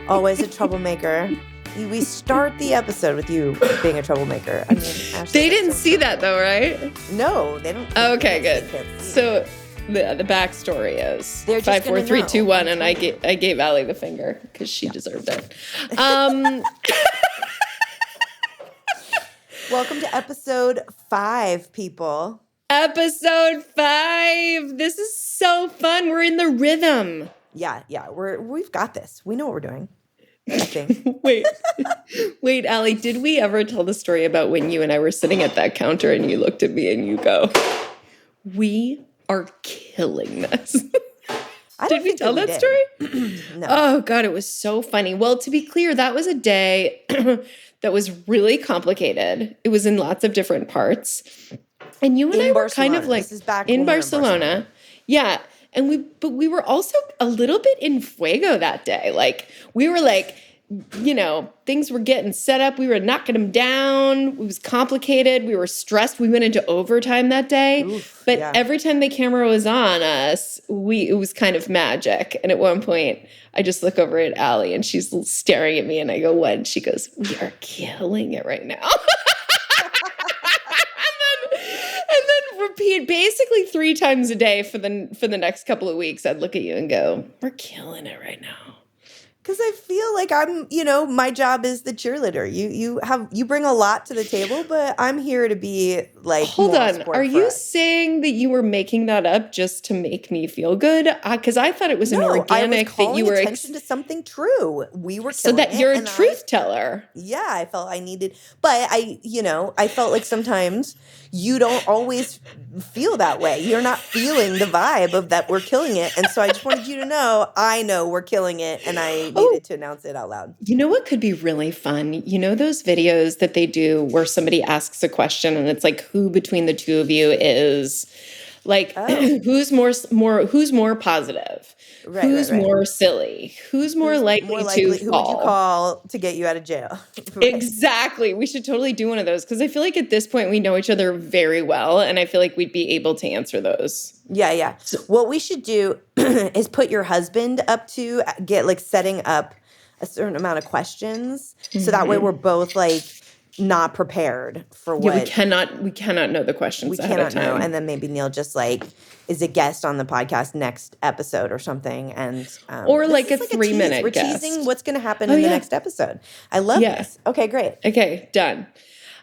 Always a troublemaker. We start the episode with you being a troublemaker. I mean, Ashley, they didn't see that though, right? No, they don't. Okay, good. So the backstory is 5, 4, 3, 2, 1, and I gave Allie the finger because she deserved it. Welcome to episode 5, people. Episode 5. This is so fun. We're in the rhythm. Yeah. We've got this. We know what we're doing. I think. Wait, Allie, did we ever tell the story about when you and I were sitting at that counter and you looked at me and you go, "We are killing this." Did we tell that story? No. Oh, God, it was so funny. Well, to be clear, that was a day that was really complicated. It was in lots of different parts. And you and I were kind of like this is back in Barcelona. Yeah. But we were also a little bit in fuego that day. Like, we were like, things were getting set up. We were knocking them down. It was complicated. We were stressed. We went into overtime that day. But every time the camera was on us, it was kind of magic. And at one point, I just look over at Allie and she's staring at me and I go, "What?" And she goes, "We are killing it right now." and then repeat basically 3 times a day for the next couple of weeks. I'd look at you and go, "We're killing it right now." Because I feel like I'm, my job is the cheerleader. You bring a lot to the table, but I'm here to be like. Hold on, are you saying that you were making that up just to make me feel good? Because I thought it was an organic that you were attention to something true. We were so that you're a truth teller. Yeah, I felt I needed, but I felt like sometimes you don't always feel that way. You're not feeling the vibe of that we're killing it, and so I just wanted you to know I know we're killing it, and I needed to announce it out loud. You know what could be really fun? You know those videos that they do where somebody asks a question and it's like, who between the two of you is like, who's more positive? Who's more silly? Who's more likely to fall? Who would you call to get you out of jail? Exactly. We should totally do one of those because I feel like at this point we know each other very well and I feel like we'd be able to answer those. Yeah. So what we should do is put your husband up to get setting up a certain amount of questions so that way we're both not prepared for what. Yeah, we cannot know the questions ahead of time. We cannot know. And then maybe Neil just is a guest on the podcast next episode or something. And or like a 3-minute We're guest. teasing what's going to happen in the next episode. I love this. Okay, great. Okay, done.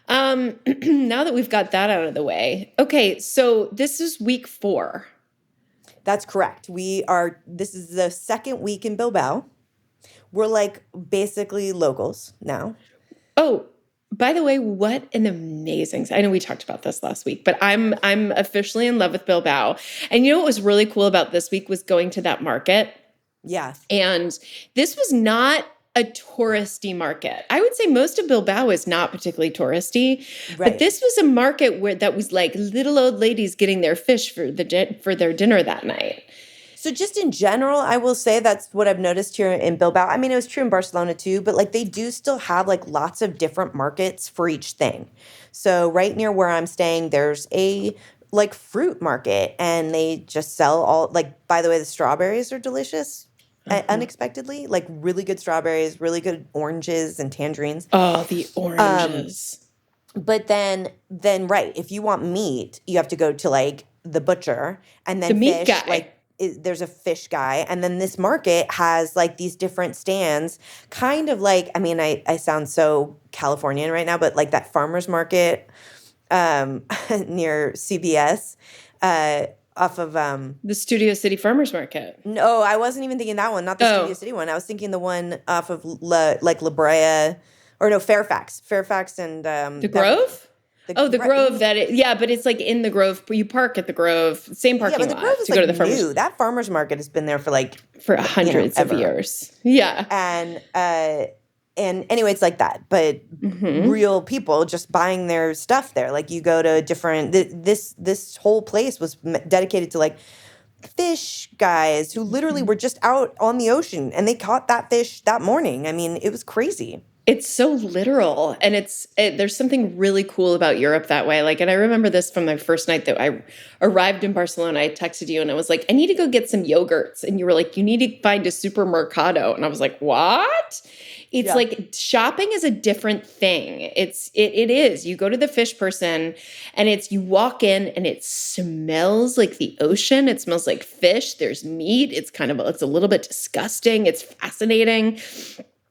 Now that we've got that out of the way. Okay, so this is week 4. That's correct. This is the second week in Bilbao. We're basically locals now. Oh, by the way, what an amazing, I know we talked about this last week, but I'm officially in love with Bilbao. And you know what was really cool about this week was going to that market. Yeah. And this was not a touristy market. I would say most of Bilbao is not particularly touristy, but this was a market that was like little old ladies getting their fish for their dinner that night. So just in general, I will say that's what I've noticed here in Bilbao. I mean, it was true in Barcelona too, but they do still have lots of different markets for each thing. So right near where I'm staying, there's a fruit market and they just sell all, by the way, the strawberries are delicious. Unexpectedly, really good strawberries, really good oranges and tangerines. Oh, the oranges. But then right, if you want meat, you have to go to the butcher and then the meat fish, guy. There's a fish guy, and then this market has these different stands, kind of I sound so Californian right now, but that farmer's market near CBS off of the Studio City Farmers Market. No, I wasn't even thinking that one, not the Studio City one. I was thinking the one off of La Brea, or no, Fairfax and the Grove. The Grove. But it's in the Grove. You park at the Grove, same parking lot to go to the farmers. New. That farmers market has been there for hundreds of years. Yeah, and anyway, it's like that. But real people just buying their stuff there. You go to different. This whole place was dedicated to fish guys who literally were just out on the ocean and they caught that fish that morning. I mean, it was crazy. It's so literal, and there's something really cool about Europe that way. Like, and I remember this from my first night that I arrived in Barcelona. I texted you and I was like, I need to go get some yogurts. And you were like, you need to find a supermercado. And I was like, what? It's Yeah. like shopping is a different thing. It is. You go to the fish person and you walk in and it smells like the ocean. It smells like fish. There's meat. It's a little bit disgusting. It's fascinating.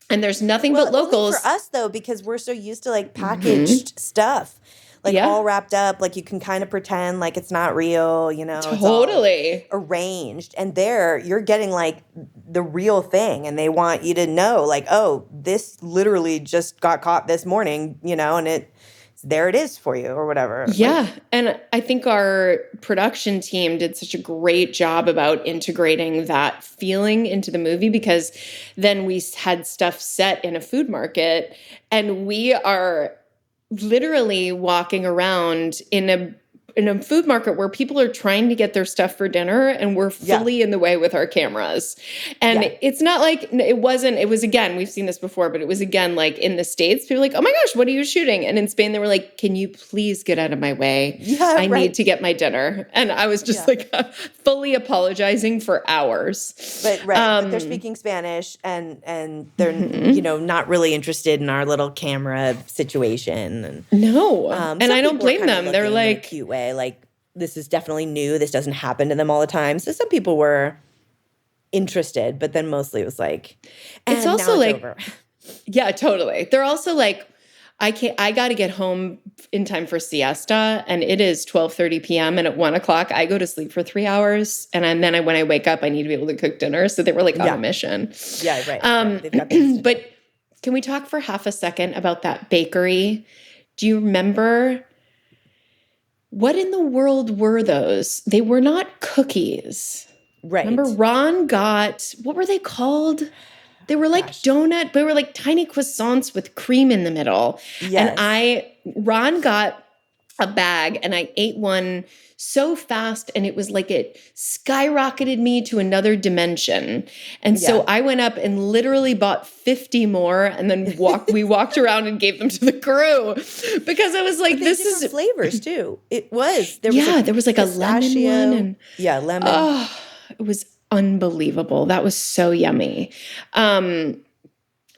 And there's nothing but locals. Only for us though, because we're so used to like packaged stuff, like all wrapped up. Like you can kind of pretend like it's not real, you know. Totally. It's all arranged, and there you're getting like the real thing, and they want you to know, like, oh, this literally just got caught this morning, you know, and there it is for you or whatever. Yeah. And I think our production team did such a great job about integrating that feeling into the movie, because then we had stuff set in a food market and we are literally walking around in a food market where people are trying to get their stuff for dinner and we're fully in the way with our cameras. And it's not like, it was again, we've seen this before, but it was again, like in the States, people were like, oh my gosh, what are you shooting? And in Spain, they were like, can you please get out of my way? I need to get my dinner. And I was just like fully apologizing for hours. But but they're speaking Spanish and they're, you know, not really interested in our little camera situation. And, no. And I don't blame them. They're like, in a cute way. Like, this is definitely new. This doesn't happen to them all the time. So some people were interested, but then mostly it was like, it's also like, over. Yeah, totally. They're also like, I got to get home in time for siesta, and it is 12:30 p.m. and at 1 o'clock I go to sleep for 3 hours, and then when I wake up I need to be able to cook dinner. So they were like on a mission. Yeah, right. They've got things to but do. Can we talk for half a second about that bakery? Do you remember? What in the world were those? They were not cookies. Right. Remember Ron got, what were they called? They were like donut, they were like tiny croissants with cream in the middle. Yes. And Ron got a bag and I ate one so fast and it was like it skyrocketed me to another dimension. And so I went up and literally bought 50 more and then we walked around and gave them to the crew because I was like, this is flavors too. There was like a lemon one and lemon. Oh, it was unbelievable. That was so yummy.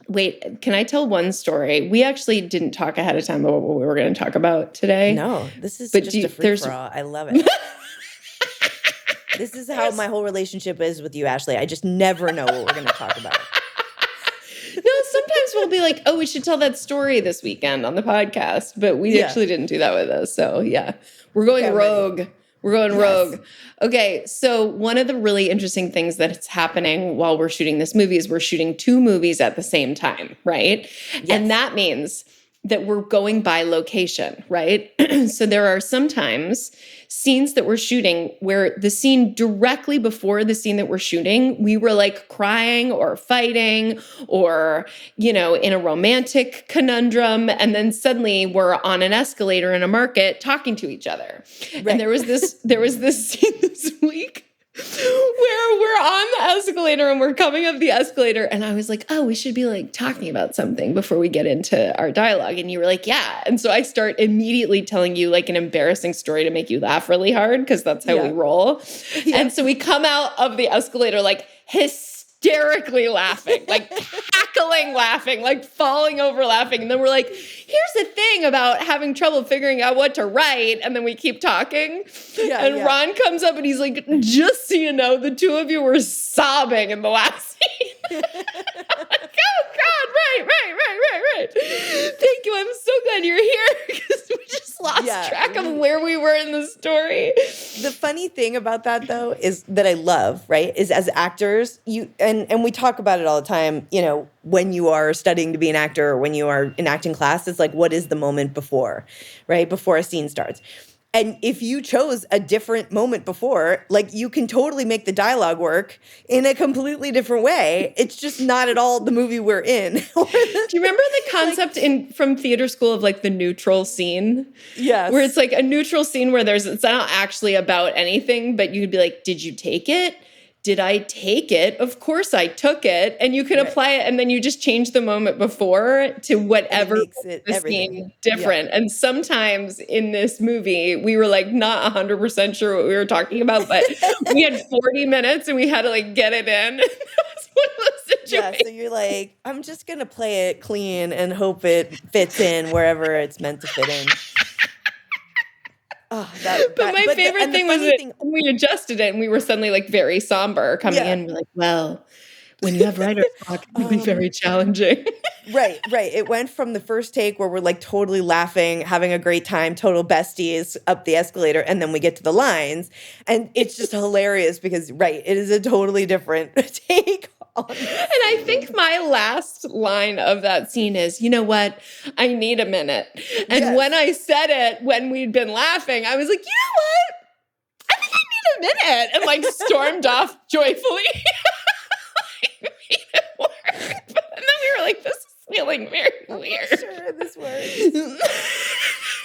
Wait, can I tell one story? We actually didn't talk ahead of time about what we were going to talk about today. No, this is just a free-for-all. I love it. This is how my whole relationship is with you, Ashley. I just never know what we're going to talk about. No, sometimes we'll be like, oh, we should tell that story this weekend on the podcast. But we actually didn't do that with us. So, yeah, we're going rogue. We're going rogue. Okay, so one of the really interesting things that's happening while we're shooting this movie is we're shooting 2 movies at the same time, right? Yes. And that means that we're going by location, right? So there are sometimes scenes that we're shooting where the scene directly before the scene that we're shooting, we were like crying or fighting or, you know, in a romantic conundrum. And then suddenly we're on an escalator in a market talking to each other. Right. And there was this scene this week where we're on the escalator and we're coming up the escalator and I was like, oh, we should be like talking about something before we get into our dialogue. And you were like, yeah. And so I start immediately telling you like an embarrassing story to make you laugh really hard because that's how we roll. Yeah. And so we come out of the escalator like hysterically laughing, like cackling laughing, like falling over laughing. And then we're like, here's the thing about having trouble figuring out what to write. And then we keep talking. And Ron comes up and he's like, just so you know, the 2 of you were sobbing in the last scene. I'm like, oh God, right. Thank you. I'm so glad you're here because we just lost track of where we were in the story. The funny thing about that though is that I love, right, is as actors, and we talk about it all the time, you know, when you are studying to be an actor or when you are in acting class, it's like, what is the moment before, right? Before a scene starts. And if you chose a different moment before, like you can totally make the dialogue work in a completely different way. It's just not at all the movie we're in. Do you remember the concept from theater school of like the neutral scene? Yes. Where it's like a neutral scene where it's not actually about anything, but you could be like, did you take it? did I take it? Of course I took it. And you can Right. apply it and then you just change the moment before to And it whatever makes makes it the everything. scene Yeah. different. And sometimes in this movie, we were like not 100% sure what we were talking about, but we had 40 minutes and we had to like get it in. That was one of those Yeah, so situations. you're like, I'm just gonna play it clean and hope it fits in wherever it's meant to fit in. Oh, But my favorite and the thing was funny that thing, we adjusted it and we were suddenly like very somber coming yeah, in. We're like, well, when you have writer's block, it can be um, very challenging. right, right. It went from the first take where we're like totally laughing, having a great time, total besties up the escalator, and then we get to the lines, and it's just hilarious because, right, it is a totally different take on the And I scene. think my last line of that scene is, you know what? I need a minute. And when Yes. I said it, when we'd been laughing, I was like, you know what? I think I need a minute. And like stormed off joyfully. Like, made it work. But and then we were like, this is feeling very I'm weird. not sure this works.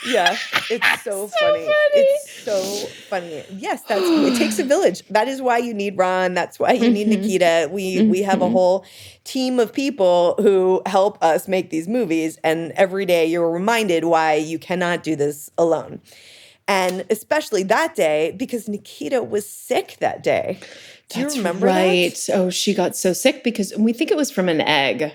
Yeah, it's so So funny. It's funny. so funny. Yes, it takes a village. That is why you need Ron. That's why you need Mhm. Nikita. We have a Mhm. whole team of people who help us make these movies, and every day you're reminded why you cannot do this alone. And especially that day because Nikita was sick that day. Do you That's remember that? right. Oh, she got so sick because we think it was from an egg.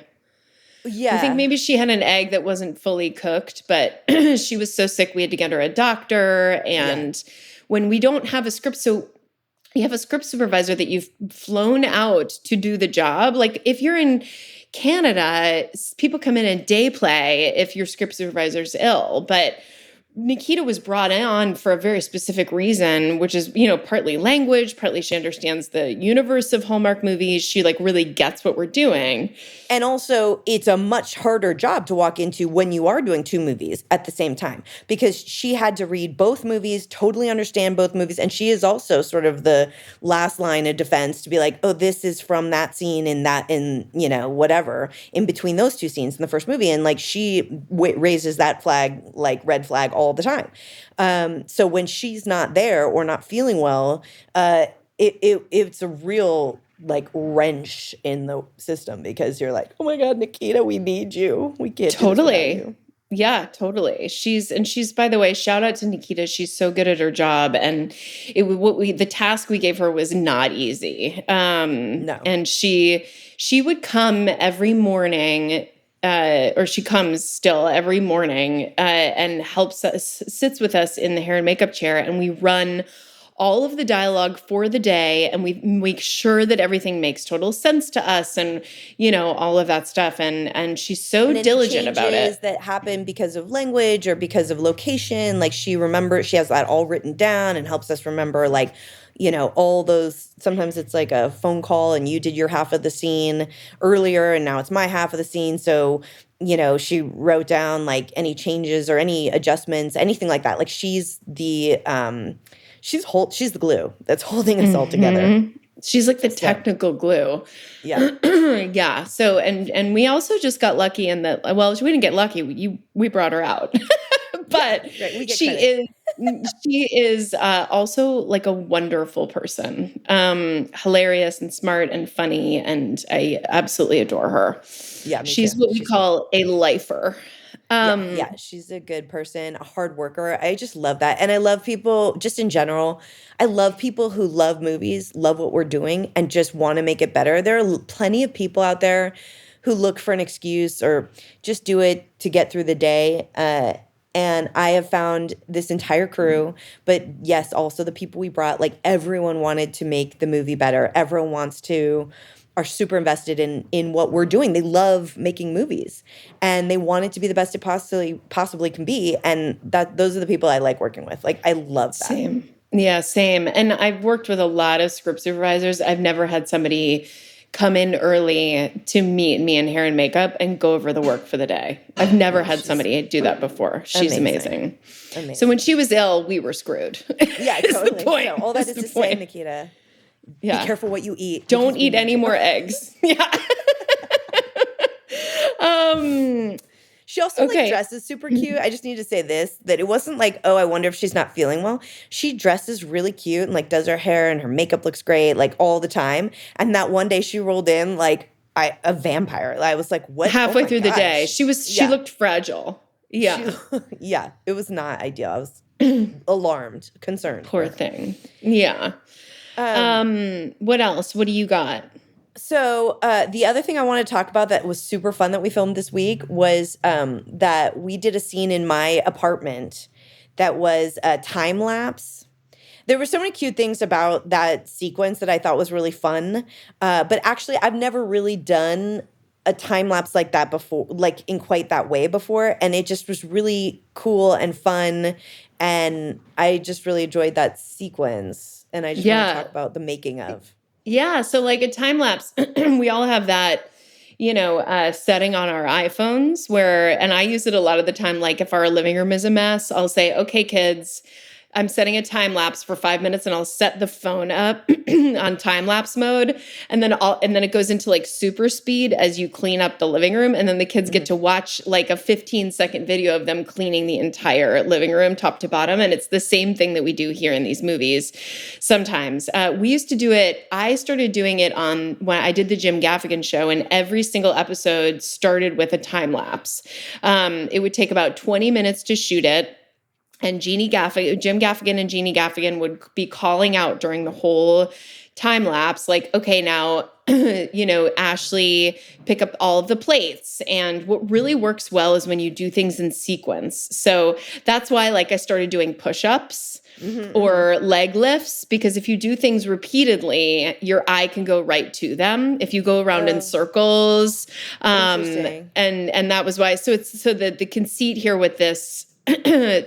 We think Yeah. maybe she had an egg that wasn't fully cooked, but she was so sick we had to get her a doctor. Yeah. And when we don't have a script, so you have a script supervisor that you've flown out to do the job. Like if you're in Canada, people come in and day play if your script supervisor's ill, but Nikita was brought on for a very specific reason, which is, partly language, partly she understands the universe of Hallmark movies. She like really gets what we're doing. And also, it's a much harder job to walk into when you are doing two movies at the same time because she had to read both movies, totally understand both movies. And she is also sort of the last line of defense to be like, oh, this is from that scene and that, in, whatever, in between those two scenes in the first movie. And like she raises that flag, like red flag, all the time. So when she's not there or not feeling well, it's a real like wrench in the system because you're like, oh my God, Nikita, we need you. We can't do this without Totally. you. Yeah, totally. She's by the way, shout out to Nikita. She's so good at her job, and the task we gave her was not easy. No. And she would come every morning, or she comes still every morning, and helps us, sits with us in the hair and makeup chair, and we run all of the dialogue for the day and we make sure that everything makes total sense to us and all of that stuff and she's so And any diligent about changes it. that happen because of language or because of location, like she has that all written down and helps us remember like, all those, sometimes it's like a phone call and you did your half of the scene earlier and now it's my half of the scene. So, she wrote down like any changes or any adjustments, anything like that. Like she's the glue that's holding us all together. She's like the So, technical glue. yeah. Yeah. So and we also just got lucky in that, well, we didn't get lucky. We brought her out. But Right. We get she credit. is also like a wonderful person. Hilarious and smart and funny, and I absolutely adore her. Yeah, me She's too. what we She's great. call a lifer. Yeah, Um, yeah, she's a good person, a hard worker. I just love that. And I love people just in general. I love people who love movies, love what we're doing, and just want to make it better. There are plenty of people out there who look for an excuse or just do it to get through the day. And I have found this entire crew, but yes, also the people we brought, like everyone wanted to make the movie better. Everyone are super invested in what we're doing. They love making movies and they want it to be the best it possibly can be. And those are the people I like working with. Like I love that. Same. Yeah, same. And I've worked with a lot of script supervisors. I've never had somebody come in early to meet me in hair and makeup and go over the work for the day. I've never had somebody do that before. She's amazing. So when she was ill, we were screwed. Yeah, is totally. the point. So all that is the to say, Nikita, Yeah. be careful what you eat. Don't because we eat need any you. more eggs. Yeah. She also like Okay. dresses super cute. I just need to say this, that it wasn't like, oh, I wonder if she's not feeling well. She dresses really cute and like does her hair and her makeup looks great like all the time. And that one day she rolled in like a vampire. I was like, what? Oh Halfway my through the day, gosh. she Yeah. looked fragile. She Yeah. yeah, it was not ideal. I was alarmed, concerned for Poor her. thing. Yeah. Um, What else? What do you got? So the other thing I want to talk about that was super fun that we filmed this week was that we did a scene in my apartment that was a time lapse. There were so many cute things about that sequence that I thought was really fun. But actually, I've never really done a time lapse like that before, like in quite that way before. And it just was really cool and fun. And I just really enjoyed that sequence. And I just want to Yeah. talk about the making of. Yeah. So, like a time lapse, we all have that, setting on our iPhones where, and I use it a lot of the time. Like, if our living room is a mess, I'll say, okay, kids, I'm setting a time lapse for 5 minutes and I'll set the phone up on time lapse mode. And then it goes into like super speed as you clean up the living room. And then the kids get to watch like a 15-second video of them cleaning the entire living room top to bottom. And it's the same thing that we do here in these movies sometimes. We used to do it. I started doing it on when I did the Jim Gaffigan show, and every single episode started with a time lapse. It would take about 20 minutes to shoot it. And Jim Gaffigan and Jeannie Gaffigan would be calling out during the whole time lapse, like, okay, now, Ashley, pick up all of the plates. And what really works well is when you do things in sequence. So that's why, like, I started doing push-ups or leg lifts, because if you do things repeatedly, your eye can go right to them. If you go around in circles, Interesting. and that was why. So the conceit here with this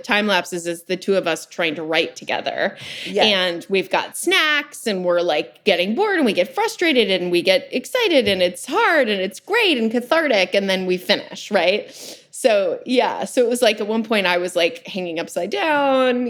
time lapses is the two of us trying to write together. Yes. And we've got snacks and we're like getting bored and we get frustrated and we get excited and it's hard and it's great and cathartic, and then we finish, right? So yeah, so it was like at one point I was like hanging upside down,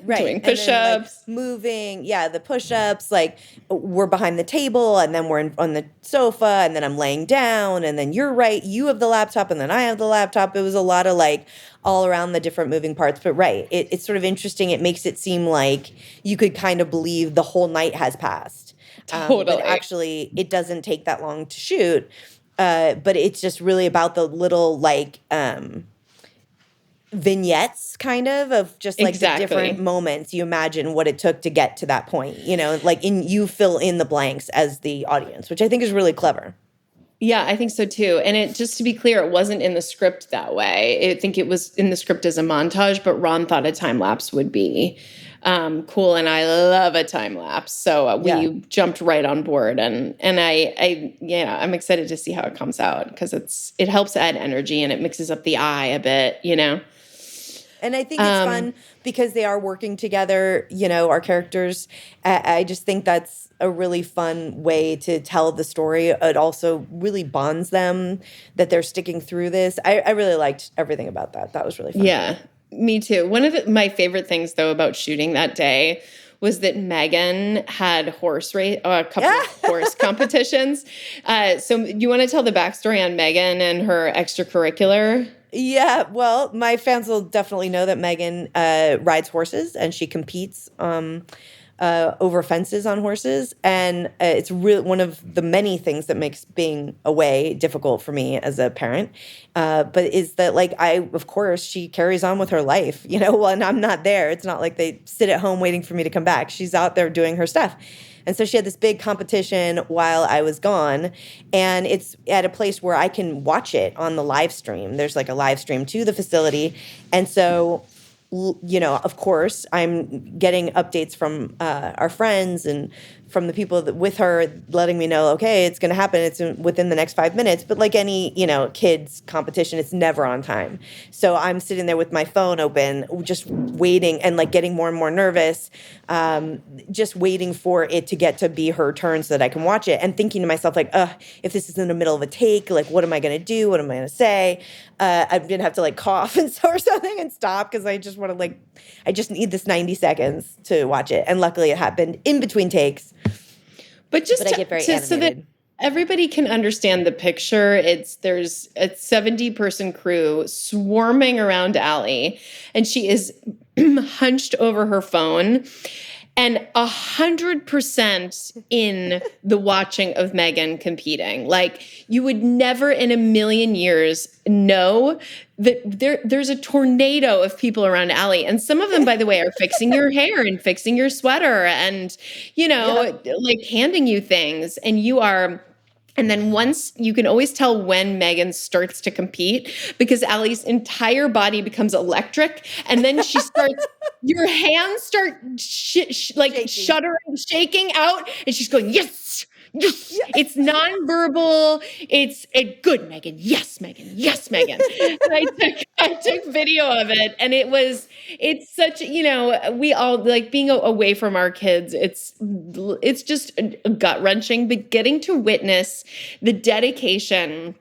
Right. doing And then, push-ups. like, moving, the push-ups, like we're behind the table and then we're on the sofa and then I'm laying down and then you're right, you have the laptop and then I have the laptop. It was a lot of like all around the different moving parts, but right. It's sort of interesting. It makes it seem like you could kind of believe the whole night has passed. Totally. But actually it doesn't take that long to shoot. But it's just really about the little like vignettes kind of just like Exactly. the different moments. You imagine what it took to get to that point, like you fill in the blanks as the audience, which I think is really clever. Yeah, I think so too. And it, just to be clear, it wasn't in the script that way. I think it was in the script as a montage, but Ron thought a time lapse would be cool, and I love a time lapse, so we jumped right on board, and I'm excited to see how it comes out because it helps add energy and it mixes up the eye a bit, And I think it's fun because they are working together, our characters. I just think that's a really fun way to tell the story. It also really bonds them that they're sticking through this. I really liked everything about that. That was really fun. Yeah, me too. One of my favorite things, though, about shooting that day was that Megan had a couple of horse competitions. So you want to tell the backstory on Megan and her extracurricular? Yeah, well, my fans will definitely know that Megan rides horses and she competes over fences on horses. And it's really one of the many things that makes being away difficult for me as a parent. But is that, like, of course, she carries on with her life, when I'm not there. It's not like they sit at home waiting for me to come back. She's out there doing her stuff. And so she had this big competition while I was gone, and it's at a place where I can watch it on the live stream. There's like a live stream to the facility. And so, of course, I'm getting updates from our friends and from the people with her letting me know, okay, it's going to happen. It's within the next 5 minutes. But like any, kids competition, it's never on time. So I'm sitting there with my phone open, just waiting and like getting more and more nervous, just waiting for it to get to be her turn so that I can watch it, and thinking to myself, like, if this is in the middle of a take, like, what am I going to do? What am I going to say? I'm going to have to like cough and so or something and stop because I just want to I just need this 90 seconds to watch it. And luckily it happened in between takes. But I get very animated. everybody can understand the picture. There's a 70-person crew swarming around Allie, and she is hunched over her phone and 100% in the watching of Megan competing. Like, you would never in a million years know that there's a tornado of people around Allie. And some of them, by the way, are fixing your hair and fixing your sweater and, like handing you things. And then once you can always tell when Megan starts to compete because Allie's entire body becomes electric. And then she starts, your hands start shuddering, shaking out. And she's going, yes, yes. It's nonverbal. It's good, Megan. Yes, Megan. Yes, Megan. And I took video of it, and it's such, we all like being away from our kids. It's just gut wrenching, but getting to witness the dedication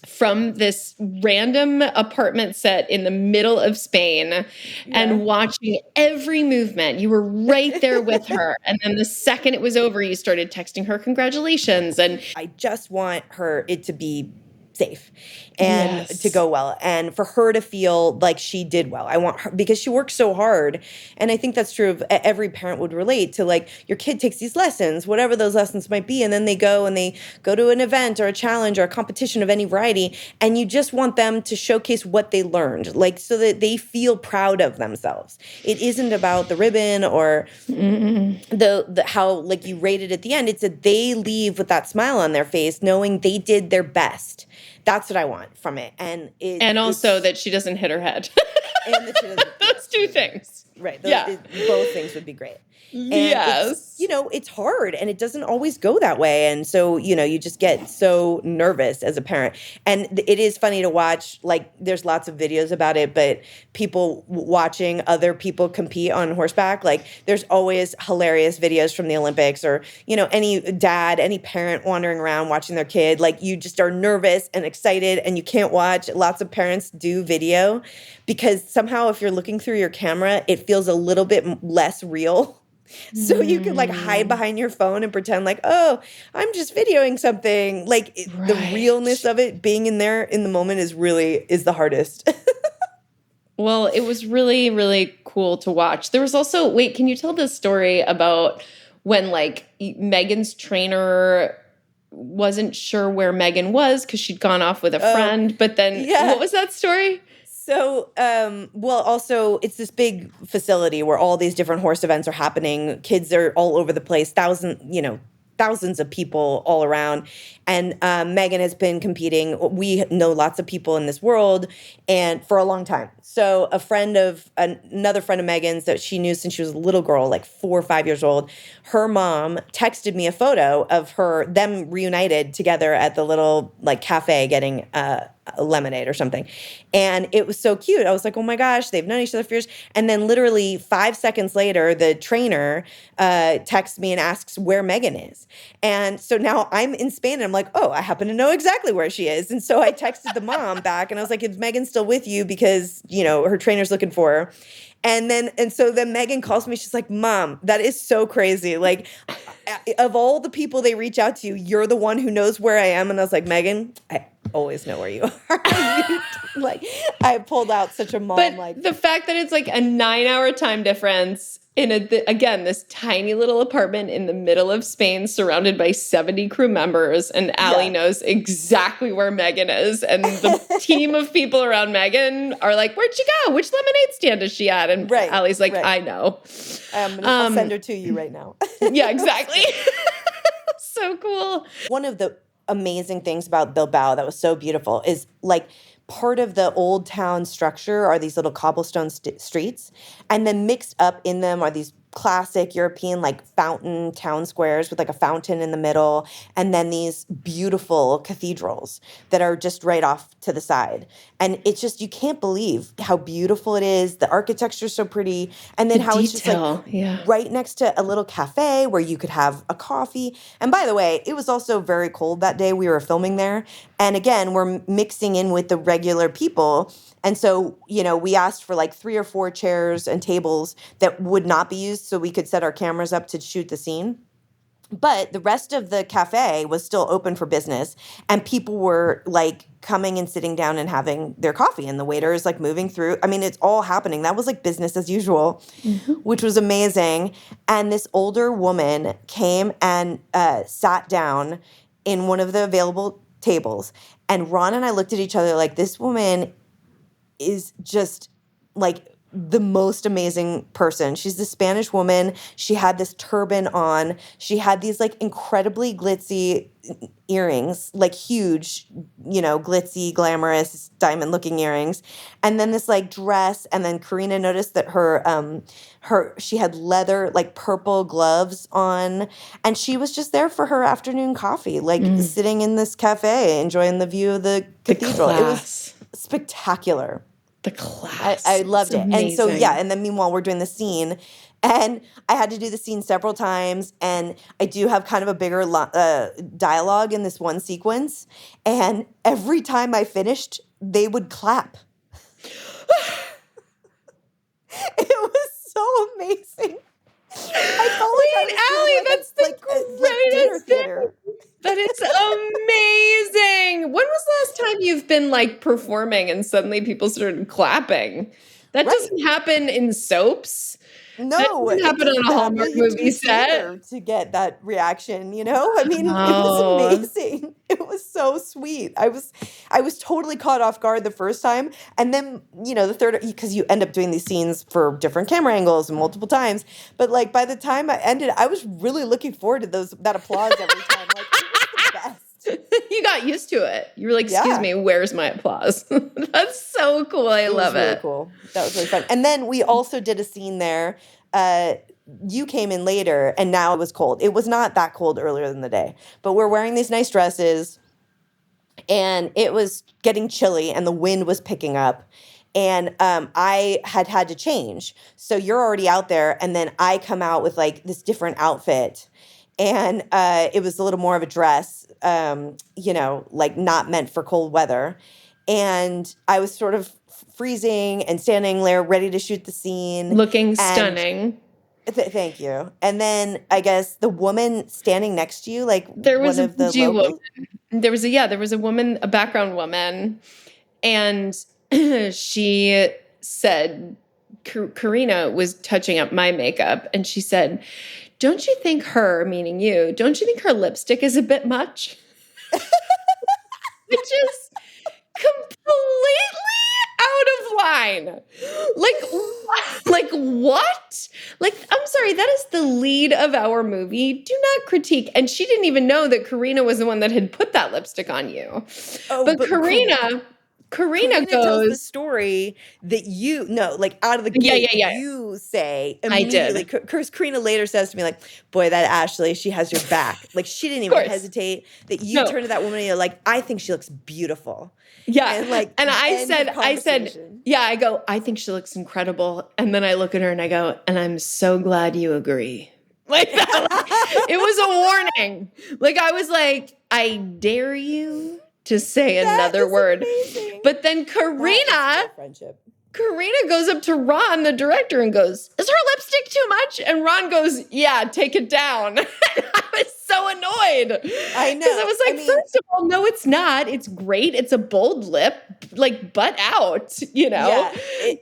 from this random apartment set in the middle of Spain and watching every movement. You were right there with her. And then the second it was over, you started texting her congratulations. And I just want it to be safe and to go well, and for her to feel like she did well. I want her, because she worked so hard, and I think that's true of every parent would relate to, like, your kid takes these lessons, whatever those lessons might be, and then they go to an event or a challenge or a competition of any variety, and you just want them to showcase what they learned, like, so that they feel proud of themselves. It isn't about the ribbon or the how, like, you rate it at the end. It's that they leave with that smile on their face knowing they did their best. That's what I want from it. And also that she doesn't hit her head. And that she doesn't. Those two things. Right. Both things would be great. And yes. it's hard, and it doesn't always go that way. And so, you just get so nervous as a parent. And it is funny to watch, like, there's lots of videos about it, but people watching other people compete on horseback, like, there's always hilarious videos from the Olympics, or, any dad, any parent wandering around watching their kid, like, you just are nervous and excited and you can't watch. Lots of parents do video because somehow if you're looking through your camera, it feels a little bit less real. So you could, like, hide behind your phone and pretend like, oh, I'm just videoing something. Like, the realness of it, being in there in the moment is the hardest. Well, it was really, really cool to watch. There was also, wait, can you tell this story about when, like, Megan's trainer wasn't sure where Megan was because she'd gone off with a friend, but then what was that story? So, also, it's this big facility where all these different horse events are happening. Kids are all over the place, thousands of people all around. And Megan has been competing. We know lots of people in this world, and for a long time. So another friend of Megan's that she knew since she was a little girl, like 4 or 5 years old, her mom texted me a photo of them reunited together at the little, like, cafe getting a lemonade or something. And it was so cute. I was like, oh my gosh, they've known each other for years. And then literally 5 seconds later, the trainer texts me and asks where Megan is. And so now I'm in Spain, and I'm like, oh, I happen to know exactly where she is. And so I texted the mom back, and I was like, is Megan still with you? Because, her trainer's looking for her. And so then Megan calls me. She's like, Mom, that is so crazy. Like, of all the people they reach out to, you're the one who knows where I am. And I was like, Megan, I always know where you are. Like, I pulled out such a mom. But the fact that it's like a 9-hour time difference in again, this tiny little apartment in the middle of Spain, surrounded by 70 crew members, and Allie knows exactly where Megan is, and the team of people around Megan are like, "Where'd she go? Which lemonade stand is she at?" And Allie's like, "I know. I'll send her to you right now." Yeah, exactly. So cool. One of the amazing things about Bilbao that was so beautiful is, like, part of the old town structure are these little cobblestone streets, and then mixed up in them are these classic European, like, fountain town squares with, like, a fountain in the middle, and then these beautiful cathedrals that are just right off to the side. And it's just, you can't believe how beautiful it is. The architecture is so pretty. And then how it's just, like, right next to a little cafe where you could have a coffee. And by the way, it was also very cold that day we were filming there. And again, we're mixing in with the regular people. And so, we asked for, like, 3 or 4 chairs and tables that would not be used so we could set our cameras up to shoot the scene. But the rest of the cafe was still open for business, and people were like coming and sitting down and having their coffee, and the waiter is like moving through. I mean, it's all happening. That was like business as usual, which was amazing. And this older woman came and sat down in one of the available tables, and Ron and I looked at each other like, this woman is just like the most amazing person. She's the Spanish woman. She had this turban on. She had these like incredibly glitzy earrings, like huge, glitzy, glamorous, diamond-looking earrings, and then this like dress. And then Karina noticed that she had leather, like purple gloves on, and she was just there for her afternoon coffee, like sitting in this cafe, enjoying the view of the cathedral. It was spectacular. The class. I loved it. Amazing. And so, and then meanwhile, we're doing the scene. And I had to do the scene several times. And I do have kind of a bigger dialogue in this one sequence. And every time I finished, they would clap. It was so amazing. I felt like Wait, Allie, that's the greatest thing. That is amazing. When was the last time you've been like performing and suddenly people started clapping? That doesn't happen in soaps. No, that doesn't happen on a Hallmark movie set. To get that reaction, I mean, It was amazing. It was so sweet. I was totally caught off guard the first time, and then the third, because you end up doing these scenes for different camera angles and multiple times. But like by the time I ended, I was really looking forward to that applause every time. Like it was the best. You got used to it. You were like, excuse me, where's my applause? That's so cool. I love it. Really cool. That was really fun. And then we also did a scene there. You came in later, and now it was cold. It was not that cold earlier in the day. But we're wearing these nice dresses, and it was getting chilly, and the wind was picking up. And I had to change. So you're already out there, and then I come out with like this different outfit. And it was a little more of a dress, like not meant for cold weather. And I was sort of freezing and standing there ready to shoot the scene. Looking stunning. Thank you. And then I guess the woman standing next to you, like there was one of the locals. There was a woman, a background woman, and she said, Karina was touching up my makeup, and she said, don't you think her, meaning you, don't you think her lipstick is a bit much? Which is completely out of line. Like what? Like, I'm sorry, that is the lead of our movie. Do not critique. And she didn't even know that Karina was the one that had put that lipstick on you. Oh, but Karina tells the story that out of the gate, you say immediately. Because Karina later says to me, like, boy, that Ashley, she has your back. Like, she didn't even hesitate. That you turn to that woman and you're like, I think she looks beautiful. Yeah. And I said, I go, I think she looks incredible. And then I look at her and I go, and I'm so glad you agree. Like that. Like, it was a warning. Like, I was like, I dare you to say another word. Amazing. But then Karina goes up to Ron, the director, and goes, is her lipstick too much? And Ron goes, yeah, take it down. I was so annoyed. I know. Because I was like, first of all, no, it's not. It's great. It's a bold lip, like butt out, Yeah.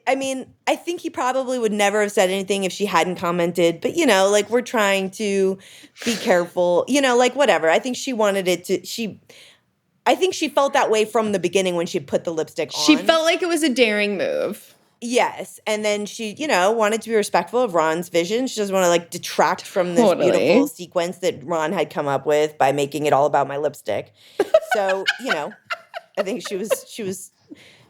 I think he probably would never have said anything if she hadn't commented. But, like we're trying to be careful, like whatever. I think she wanted it to, I think she felt that way from the beginning when she put the lipstick on. She felt like it was a daring move. Yes. And then she, wanted to be respectful of Ron's vision. She doesn't want to like detract from this beautiful sequence that Ron had come up with by making it all about my lipstick. So, I think she was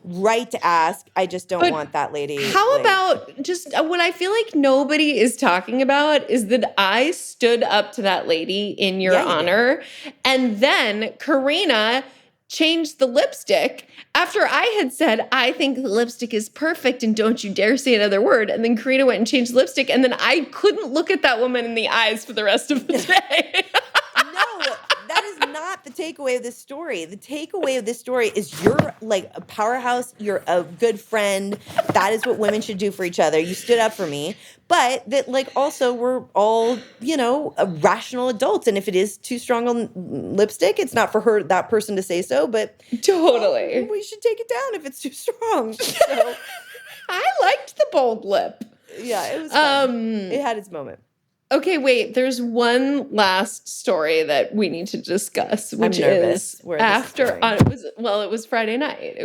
right to ask. I just don't want that lady. How about just what I feel like nobody is talking about is that I stood up to that lady in your honor. And then Karina changed the lipstick after I had said, I think the lipstick is perfect and don't you dare say another word. And then Karina went and changed the lipstick. And then I couldn't look at that woman in the eyes for the rest of the day. No, that is not the takeaway of this story. The takeaway of this story is you're like a powerhouse. You're a good friend. That is what women should do for each other. You stood up for me. But that, like, also we're all, rational adults. And if it is too strong on lipstick, it's not for that person to say so. But totally, we should take it down if it's too strong. So I liked the bold lip. Yeah, it was fun. It had its moment. Okay, wait. There's one last story that we need to discuss, which is after. It was Friday night.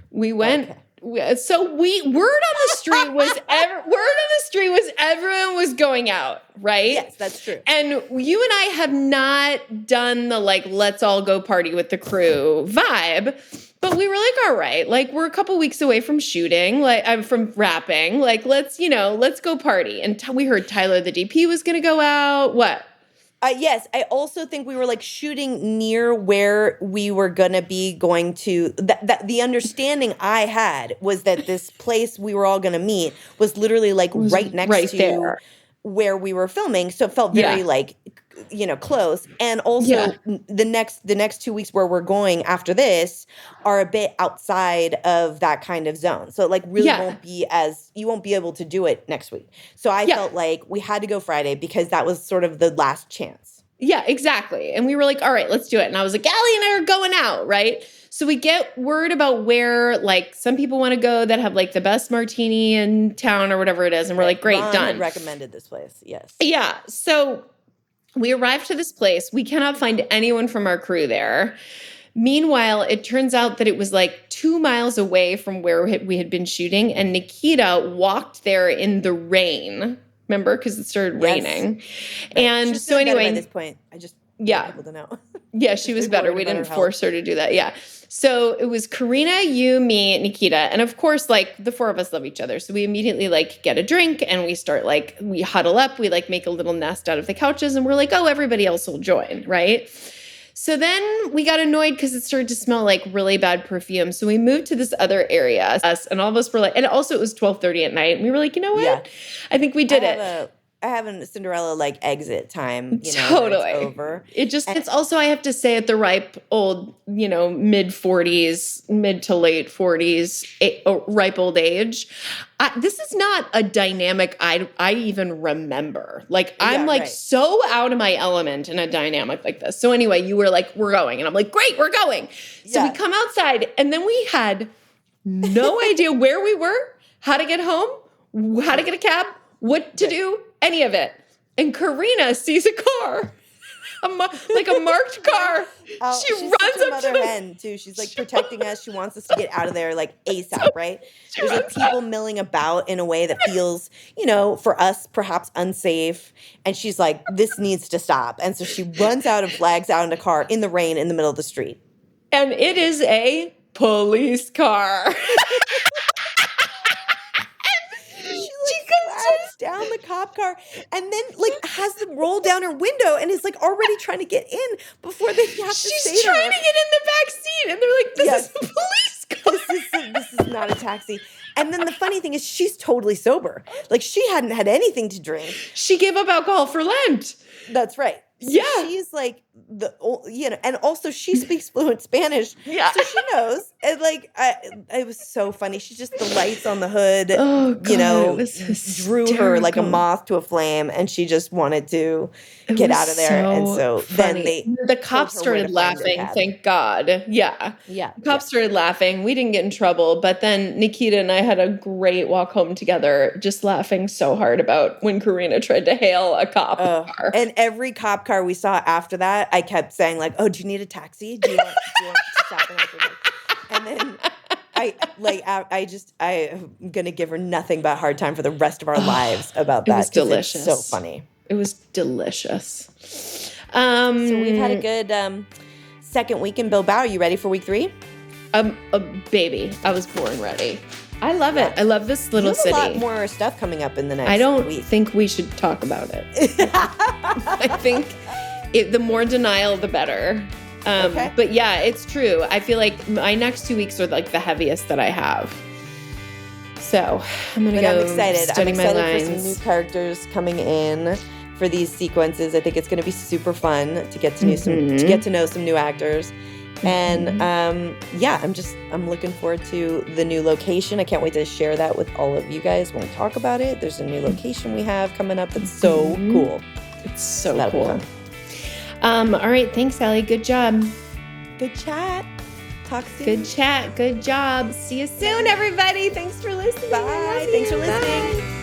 We went. Okay. Word on the street was everyone was going out, right? Yes, that's true. And you and I have not done the like let's all go party with the crew vibe. But we were like, all right, like we're a couple weeks away from shooting, like I'm from rapping, like let's go party. And we heard Tyler the DP was going to go out. What? Yes, I also think we were like shooting near where we were gonna be going to. That the understanding I had was that this place we were all gonna meet was literally like right next to there. Where we were filming, so it felt very close. And also the next 2 weeks where we're going after this are a bit outside of that kind of zone. So it like really you won't be able to do it next week. So I felt like we had to go Friday because that was sort of the last chance. Yeah, exactly. And we were like, all right, let's do it. And I was like, Allie and I are going out, right? So we get word about where like some people want to go that have like the best martini in town or whatever it is. And we're like, great, Ron done. had recommended this place. Yes. Yeah. So we arrived to this place. We cannot find anyone from our crew there. Meanwhile, it turns out that it was like 2 miles away from where we had been shooting. And Nikita walked there in the rain. Remember? Because it started raining. Right. And She's so anyway. At this point, I just want people to know. Yeah, she was better. We didn't force her to do that. Yeah. So it was Karina, you, me, Nikita. And of course, like the four of us love each other. So we immediately like get a drink and we start like, we huddle up. We like make a little nest out of the couches and we're like, oh, everybody else will join. Right. So then we got annoyed because it started to smell like really bad perfume. So we moved to this other area. And all of us were like, and also it was 12:30 at night. And we were like, you know what? Yeah. I think we did it. I have a Cinderella like exit time, totally. It's over. It's also, I have to say, at the ripe old, mid 40s, mid to late 40s, ripe old age. This is not a dynamic I even remember. Like I'm so out of my element in a dynamic like this. So anyway, you were like, we're going. And I'm like, great, we're going. So we come outside and then we had no idea where we were, how to get home, how to get a cab, what to do. Any of it. And Karina sees a car, like a marked car. She runs up to the hen too. She's like protecting us. She wants us to get out of there like ASAP, right? There's like people milling about in a way that feels, for us perhaps unsafe. And she's like, this needs to stop. And so she runs out and flags out in a car in the rain in the middle of the street. And it is a police car. Down the cop car and then like has them roll down her window and is like already trying to get in before they have to say She's trying to get in the back seat and they're like, this is a police car. This is not a taxi. And then the funny thing is she's totally sober. Like she hadn't had anything to drink. She gave up alcohol for Lent. That's right. So she's like and also she speaks fluent Spanish. Yeah. So she knows. And like, it was so funny. She's just the lights on the hood, drew her like a moth to a flame, and she just wanted to get out of there. And so funny. Then the cops started laughing. Thank God. Yeah. Yeah. The cops started laughing. We didn't get in trouble, but then Nikita and I had a great walk home together, just laughing so hard about when Karina tried to hail a cop car. And every cop car we saw after that, I kept saying like, "Oh, do you need a taxi? Do you want to stop and everything?" And then I'm gonna give her nothing but a hard time for the rest of our lives about that. It was delicious. It's so funny. It was delicious. So we've had a good second week in Bilbao. Are you ready for week 3? Baby, I was born ready. I love it. I love this little city. A lot more stuff coming up in the next week. I don't think we should talk about it. I think the more denial, the better. Okay. But yeah, it's true. I feel like my next 2 weeks are like the heaviest that I have. So I'm excited. I'm excited for some new characters coming in. for these sequences. I think it's going to be super fun to get to know some new actors. And I'm looking forward to the new location. I can't wait to share that with all of you guys when we talk about it. There's a new location we have coming up that's so cool. It's so that'll cool. be fun. All right, thanks, Allie. Good job. Good chat. Talk soon. Good chat. Good job. See you soon, everybody. Thanks for listening. Bye. Thanks for listening. Bye.